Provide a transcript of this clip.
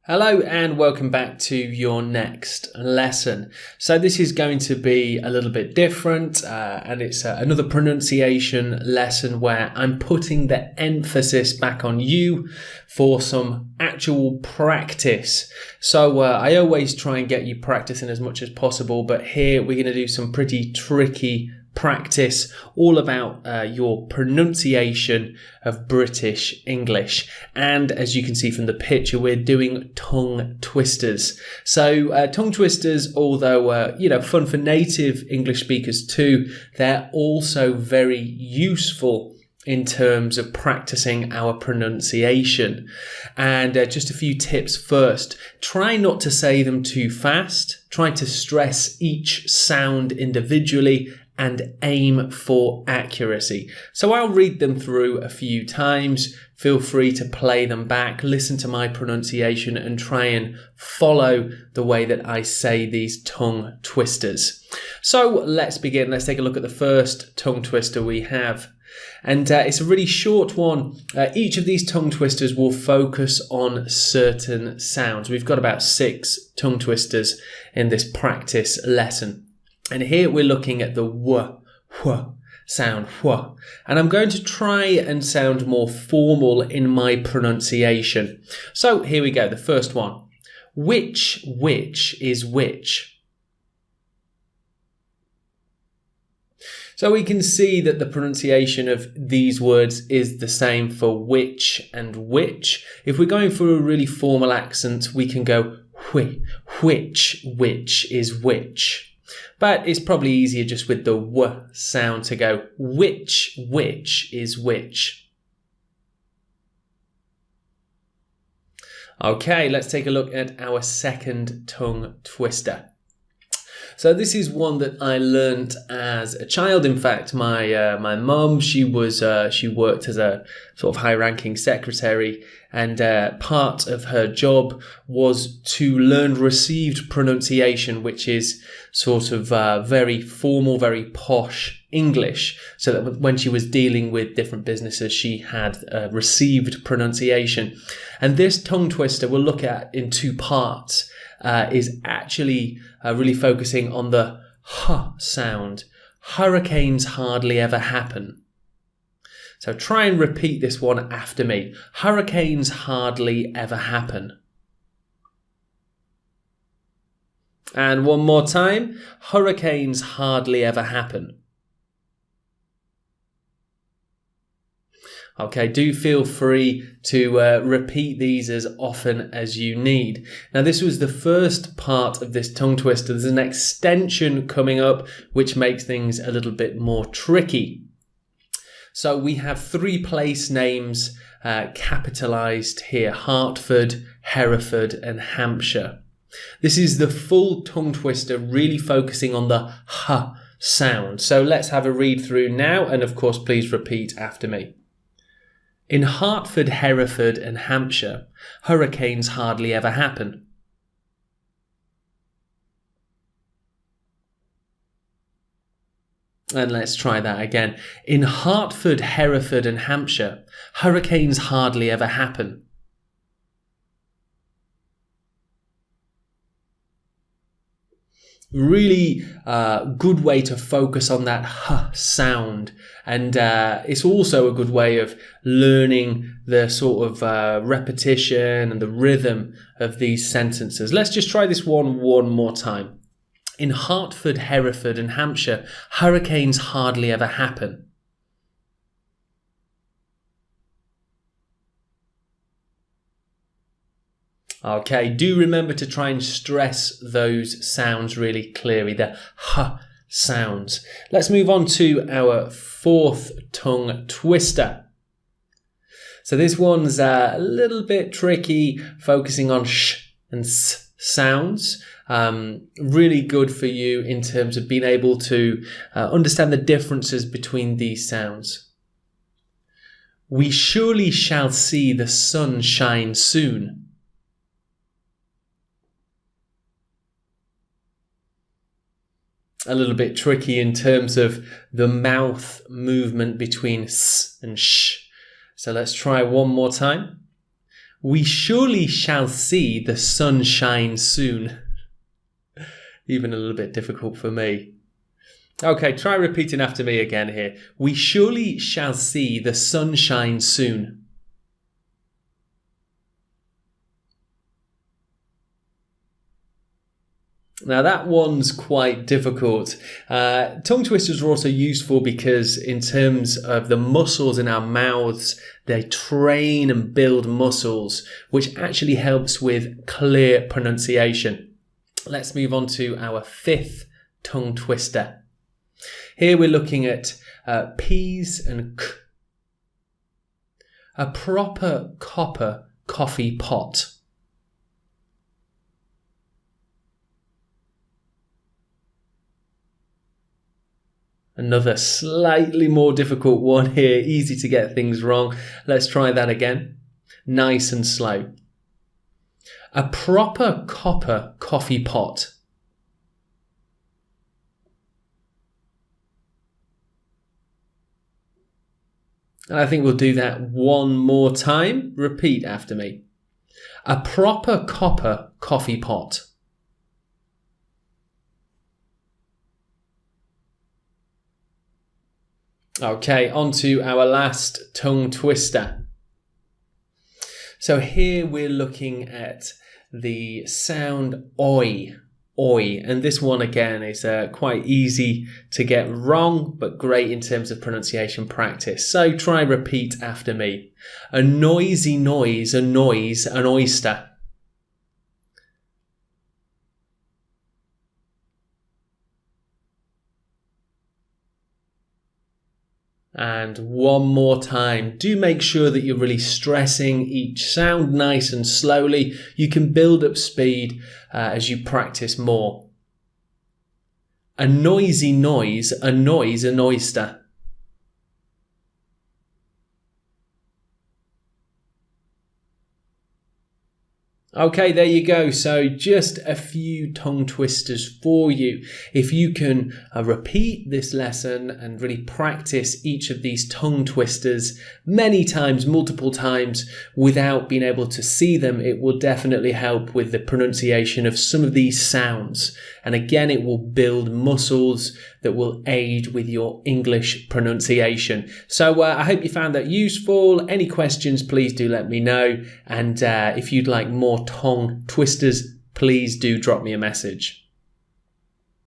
Hello and welcome back to your next lesson. So this is going to be a little bit different and it's another pronunciation lesson where I'm putting the emphasis back on you for some actual practice. So I always try and get you practicing as much as possible, but here we're going to do some pretty tricky practice all about your pronunciation of British English. And as you can see from the picture, we're doing tongue twisters. So tongue twisters, although fun for native English speakers too, they're also very useful in terms of practicing our pronunciation. And just a few tips first. Try not to say them too fast. Try to stress each sound individually and aim for accuracy. So I'll read them through a few times. Feel free to play them back, listen to my pronunciation and try and follow the way that I say these tongue twisters. So let's begin. Let's take a look at the first tongue twister we have. And it's a really short one. Each of these tongue twisters will focus on certain sounds. We've got about 6 tongue twisters in this practice lesson. And here we're looking at the w sound, w. And I'm going to try and sound more formal in my pronunciation. So here we go, the first one. Which is which? So we can see that the pronunciation of these words is the same for which and which. If we're going for a really formal accent, we can go which is which. But it's probably easier just with the w sound to go which is which. Okay, let's take a look at our second tongue twister. So this is one that I learnt as a child. In fact, my mum, she worked as a sort of high-ranking secretary, and part of her job was to learn received pronunciation, which is sort of very formal, very posh English, so that when she was dealing with different businesses, she had received pronunciation. And this tongue twister we'll look at in 2 parts. Is actually really focusing on the h sound. Hurricanes hardly ever happen. So try and repeat this one after me. Hurricanes hardly ever happen. And one more time. Hurricanes hardly ever happen. Okay, do feel free to repeat these as often as you need. Now, this was the first part of this tongue twister. There's an extension coming up, which makes things a little bit more tricky. So we have 3 place names capitalized here: Hertford, Hereford, and Hampshire. This is the full tongue twister, really focusing on the h sound. So let's have a read through now, and of course, please repeat after me. In Hertford, Hereford and Hampshire, hurricanes hardly ever happen. And let's try that again. In Hertford, Hereford and Hampshire, hurricanes hardly ever happen. Really good way to focus on that h sound, and it's also a good way of learning the sort of repetition and the rhythm of these sentences. Let's just try this one more time. In Hertford, Hereford and Hampshire, hurricanes hardly ever happen. Okay, do remember to try and stress those sounds really clearly, the h sounds. Let's move on to our 4th tongue twister. So this one's a little bit tricky, focusing on sh and s sounds. Really good for you in terms of being able to understand the differences between these sounds. We surely shall see the sun shine soon. A little bit tricky in terms of the mouth movement between s and sh. So let's try one more time. We surely shall see the sun shine soon. Even a little bit difficult for me. Okay, try repeating after me again here. We surely shall see the sun shine soon. Now that one's quite difficult. Tongue twisters are also useful because in terms of the muscles in our mouths, they train and build muscles, which actually helps with clear pronunciation. Let's move on to our fifth tongue twister. Here we're looking at P's and K. A proper copper coffee pot. Another slightly more difficult one here, easy to get things wrong. Let's try that again. Nice and slow. A proper copper coffee pot. And I think we'll do that one more time. Repeat after me. A proper copper coffee pot. Okay, on to our last tongue twister. So here we're looking at the sound oi, oi. And this one again is quite easy to get wrong, but great in terms of pronunciation practice. So try repeat after me. A noisy noise annoys an oyster. And one more time, do make sure that you're really stressing each sound nice and slowly. You can build up speed as you practice more. A noisy noise annoys an oyster. Okay, there you go. So just a few tongue twisters for you. If you can repeat this lesson and really practice each of these tongue twisters many times, multiple times, without being able to see them, it will definitely help with the pronunciation of some of these sounds. And again, it will build muscles that will aid with your English pronunciation. So I hope you found that useful. Any questions, please do let me know. And if you'd like more tongue twisters, please do drop me a message.